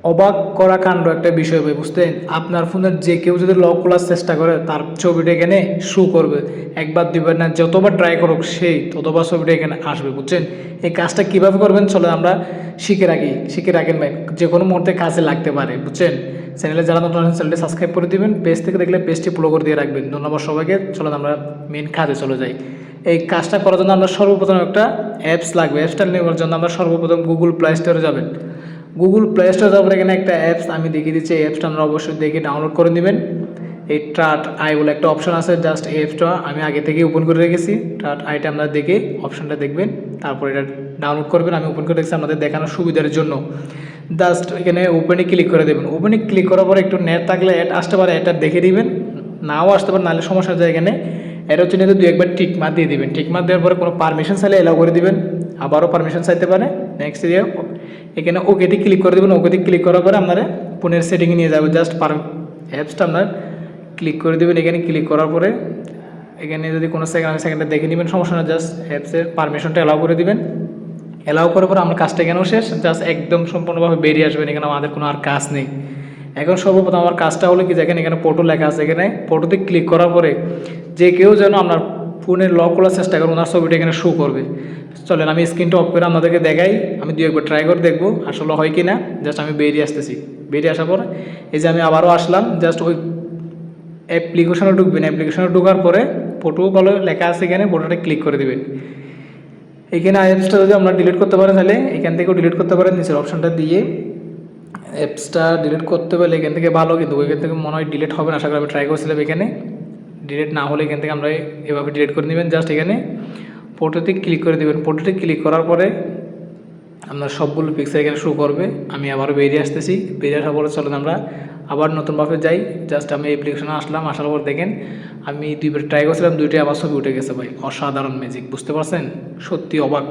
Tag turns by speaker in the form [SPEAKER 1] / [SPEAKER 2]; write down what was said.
[SPEAKER 1] অবাক করা কাণ্ড একটা বিষয় ভাই, বুঝতেন? আপনার ফোনের যে কেউ যদি লক খোলার চেষ্টা করে তার ছবিটা এখানে শো করবে। একবার দুইবার না, যতবার ট্রাই করুক সেই ততবার ছবিটা এখানে আসবে, বুঝছেন? এই কাজটা কিভাবে করবেন চলে আমরা শিখে রাখেন ভাই, যে কোনো মুহূর্তে কাজে লাগতে পারে, বুঝছেন? চ্যানেলে যারা নতুন আছেন চ্যানেলটি সাবস্ক্রাইব করে দিবেন, পেজ থেকে দেখলে পেজটি ফলো করে দিয়ে রাখবেন। ধন্যবাদ সবাইকে। চলেন আমরা মেন কাজে চলে যাই। এই কাজটা করার জন্য আমরা সর্বপ্রথম একটা অ্যাপস লাগবে। অ্যাপসটা নেওয়ার জন্য আমরা সর্বপ্রথম গুগল প্লে স্টোরে যাবেন। গুগল প্লে স্টোরে যাওয়ার এখানে একটা অ্যাপস আমি দেখিয়ে দিচ্ছি, এই অ্যাপসটা আমরা অবশ্যই দেখে ডাউনলোড করে নেবেন। এই ট্রাট আই বলে একটা অপশন আছে, জাস্ট এই অ্যাপসটা আমি আগে থেকে ওপেন করে রেখেছি। ট্রাট আইটা আমরা দেখে অপশনটা দেখবেন, তারপর এটা ডাউনলোড করবেন। আমি ওপেন করে রেখেছি আপনাদের দেখানোর সুবিধার জন্য। জাস্ট এখানে ওপেনে ক্লিক করে দেবেন। ওপেনে ক্লিক করার পরে একটু নেট থাকলে অ্যাড আসতে পারে, এটা দেখে দিবেন। নাও আসতে পারে, নাহলে সমস্যা যায় এখানে। এটা হচ্ছে নিয়ে 2-1 বার টিক মার দিয়ে দিবেন। টিক মার দেওয়ার পরে কোনো পারমিশন চাইলে এলাও করে দিবেন, আবারও পারমিশন চাইতে পারে। নেক্সট দিয়ে এখানে ওকেতে ক্লিক করে দেবেন। ওকেতে ক্লিক করার পরে আপনারা ফোনের সেটিংয়ে নিয়ে যাবে। জাস্ট অ্যাপসটা আপনার ক্লিক করে দেবেন। এখানে ক্লিক করার পরে এখানে যদি কোনো সেকেন্ডে দেখে নেবেন, সমস্যা না। জাস্ট অ্যাপসের পারমিশনটা এলাও করে দিবেন। এলাও করার পর আমার কাজটা এখানেও শেষ। জাস্ট একদম সম্পূর্ণভাবে বেরিয়ে আসবেন। এখানে আমাদের কোনো আর কাজ নেই। এখন সর্বপ্রথম আমার কাজটা হলো কি, দেখেন এখানে ফটো লেখা আছে। এখানে ফটোতে ক্লিক করার পরে যে কেউ যেন আপনার ফোনে লক করার চেষ্টা করুন, ওনার ছবিটা এখানে শো করবে। চলেন আমি স্ক্রিনটা অফ করে আপনাদেরকে দেখাই। আমি 2-1 বার ট্রাই করে দেখবো আসলে হয় কি না। জাস্ট আমি বেরিয়ে আসতেছি। বেরিয়ে আসার পর এই যে আমি আবারও আসলাম। জাস্ট ওই অ্যাপ্লিকেশনে ঢুকবেন। অ্যাপ্লিকেশনে ঢোকার পরে ফটো বলে লেখা আছে, এখানে ফটোটা ক্লিক করে দেবেন। এখানে অ্যাপসটা যদি আমরা ডিলিট করতে পারেন তাহলে এখান থেকেও ডিলিট করতে পারেন, নিচের অপশনটা দিয়ে। অ্যাপসটা ডিলিট করতে পারলে এখান থেকে ভালো, কিন্তু ওইখান থেকে মনে হয় ডিলিট হবে না। আশা করি আমি ট্রাই করছিলাম। এখানে ডিলিট না হলে এখান থেকে আমরা এভাবে ডিলিট করে নেবেন। জাস্ট এখানে ফটোতে ক্লিক করে দেবেন। ফটোতে ক্লিক করার পরে আপনার সবগুলো পিকচার এখানে শো করবে। আমি আবারও বেরিয়ে আসতেছি। বেরিয়ে আসার পরে চলেন আমরা আবার নতুনভাবে যাই। জাস্ট আমি অ্যাপ্লিকেশনে আসলাম। আসার পর দেখেন আমি 2 বার ট্রাই করছিলাম, 2টাই আমার ছবি উঠে গেছে ভাই। অসাধারণ ম্যাজিক, বুঝতে পারছেন? সত্যি অবাক।